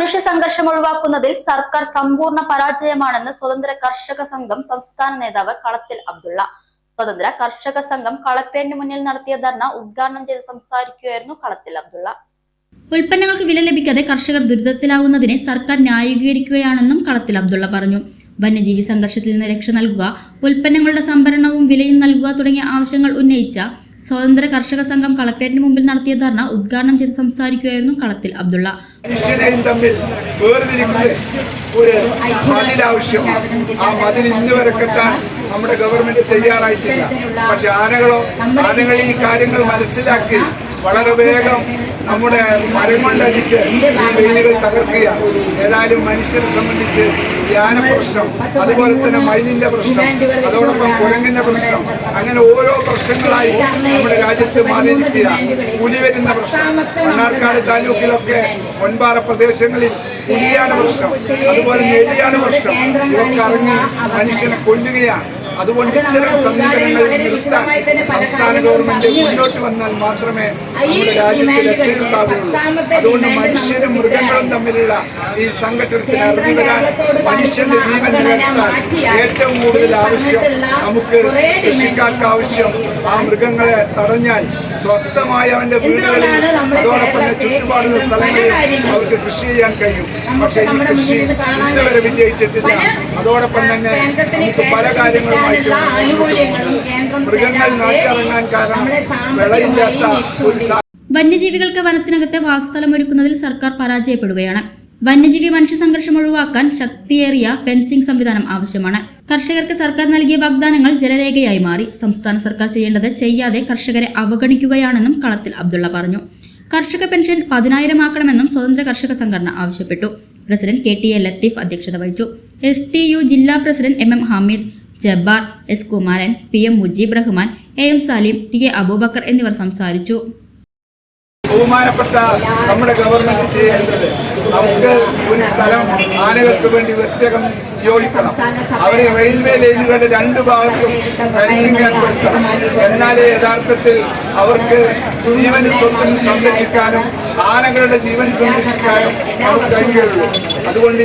മനുഷ്യ സംഘർഷം ഒഴിവാക്കുന്നതിൽ സർക്കാർ സമ്പൂർണ്ണ പരാജയമാണെന്ന് സ്വതന്ത്ര കർഷക സംഘം സംസ്ഥാന നേതാവ് കളത്തിൽ അബ്ദുള്ള. സ്വതന്ത്ര കർഷക സംഘം കളക്ടറേറ്റിന് മുന്നിൽ നടത്തിയ ധർണ ഉദ്ഘാടനം ചെയ്ത് സംസാരിക്കുകയായിരുന്നു കളത്തിൽ അബ്ദുള്ള. ഉൽപ്പന്നങ്ങൾക്ക് വില ലഭിക്കാതെ കർഷകർ ദുരിതത്തിലാവുന്നതിനെ സർക്കാർ ന്യായീകരിക്കുകയാണെന്നും കളത്തിൽ അബ്ദുള്ള പറഞ്ഞു. വന്യജീവി സംഘർഷത്തിൽ നിന്ന് രക്ഷ നൽകുക, ഉൽപ്പന്നങ്ങളുടെ സംഭരണവും വിലയും നൽകുക തുടങ്ങിയ ആവശ്യങ്ങൾ ഉന്നയിച്ച സ്വതന്ത്ര കർഷക സംഘം കളക്ടറേറ്റിന് മുമ്പിൽ നടത്തിയ ധർണ ഉദ്ഘാടനം ചെയ്ത് സംസാരിക്കുകയായിരുന്നു കളത്തിൽ അബ്ദുള്ള. മനുഷ്യരെയും തമ്മിൽ വേർതിരിക്കുന്ന ഒരു മതിൽ ആവശ്യമാണ്. ആ മതിൽ ഇന്ന് വരെ കെട്ടാൻ നമ്മുടെ ഗവൺമെന്റ് തയ്യാറായിട്ടില്ല. പക്ഷെ ആനകൾ ഈ കാര്യങ്ങൾ മനസ്സിലാക്കി വളരെ വേഗം നമ്മുടെ മരം കൊണ്ടടിച്ച് ഈ വെയിലുകൾ തകർക്കുക. ഏതായാലും മനുഷ്യരെ സംബന്ധിച്ച് ധ്യാന പ്രശ്നം, അതുപോലെ തന്നെ മൈനിന്റെ പ്രശ്നം, അതോടൊപ്പം കുരങ്ങിന്റെ പ്രശ്നം, അങ്ങനെ ഓരോ പ്രശ്നങ്ങളായി നമ്മുടെ രാജ്യത്ത് മാറിയിരിക്കുക. പുലി വരുന്ന പ്രശ്നം, മണ്ണാർക്കാട് താലൂക്കിലൊക്കെ ഒൻപാറ പ്രദേശങ്ങളിൽ പുലിയാണ് പ്രശ്നം, അതുപോലെ നെല്ലിയാണ് പ്രശ്നം. ഇതൊക്കെ ഇറങ്ങി മനുഷ്യനെ കൊല്ലുകയാണ്. അതുകൊണ്ട് ഇത്തരം സമീപനങ്ങൾ നിർത്താൻ സംസ്ഥാന ഗവൺമെന്റ് മുന്നോട്ട് വന്നാൽ മാത്രമേ നമ്മുടെ രാജ്യത്ത് രക്ഷയുണ്ടാവുകയുള്ളൂ. അതുകൊണ്ട് മനുഷ്യരും മൃഗങ്ങളും തമ്മിലുള്ള ഈ സംഘട്ടനത്തിന് ഇറങ്ങി വരാൻ, മനുഷ്യന്റെ ജീവൻ നിലനിർത്താൻ ഏറ്റവും കൂടുതൽ ആവശ്യം നമുക്ക് കൃഷിക്കാർക്ക് ആവശ്യം ആ മൃഗങ്ങളെ തടഞ്ഞാൽ സ്വസ്ഥമായ അവന്റെ വീടുകളിൽ അതോടൊപ്പം ചുറ്റുപാടുള്ള സ്ഥലങ്ങളിൽ അവർക്ക് കൃഷി ചെയ്യാൻ കഴിയും. പക്ഷേ ഈ കൃഷി ഇതുവരെ വിജയിച്ചിട്ടില്ല. അതോടൊപ്പം തന്നെ നമുക്ക് പല കാര്യങ്ങളുമായിട്ട് മൃഗങ്ങൾ നാട്ടിലിറങ്ങാൻ കാരണം വിളയില്ലാത്ത ഒരു വന്യജീവികൾക്ക് വനത്തിനകത്തെ വാസസ്ഥലം ഒരുക്കുന്നതിൽ സർക്കാർ പരാജയപ്പെടുകയാണ്. വന്യജീവി മനുഷ്യ സംഘർഷം ഒഴിവാക്കാൻ ശക്തിയേറിയ ഫെൻസിംഗ് സംവിധാനം ആവശ്യമാണ്. കർഷകർക്ക് സർക്കാർ നൽകിയ വാഗ്ദാനങ്ങൾ ജലരേഖയായി മാറി. സംസ്ഥാന സർക്കാർ ചെയ്യേണ്ടത് ചെയ്യാതെ കർഷകരെ അവഗണിക്കുകയാണെന്നും കളത്തിൽ അബ്ദുള്ള പറഞ്ഞു. കർഷക പെൻഷൻ 10,000 ആക്കണമെന്നും സ്വതന്ത്ര കർഷക സംഘടന ആവശ്യപ്പെട്ടു. പ്രസിഡന്റ് KTA ലത്തീഫ് അധ്യക്ഷത വഹിച്ചു. STU ജില്ലാ president MM Hameed, Jabbar, S Kumaran, PM Mujeeb Rahman, AM Salim, TK Aboobacker എന്നിവർ സംസാരിച്ചു. ബഹുമാനപ്പെട്ട നമ്മുടെ ഗവൺമെന്റ് ചെയ്യേണ്ടത് നമുക്ക് ഒരു സ്ഥലം ആനകൾക്ക് വേണ്ടി പ്രത്യേകം യോജിക്കണം. അവരെ റെയിൽവേ ലൈനുകളുടെ 2 ഭാഗത്തും ഫെൻസിംഗ് ഏർപ്പെടുത്തണം. എന്നാലേ യഥാർത്ഥത്തിൽ അവർക്ക് ജീവനും സ്വത്തും സംരക്ഷിക്കാനും ആനകളുടെ ജീവൻ സംരക്ഷിക്കാനും നമുക്ക് കഴിയുള്ളൂ. അതുകൊണ്ട്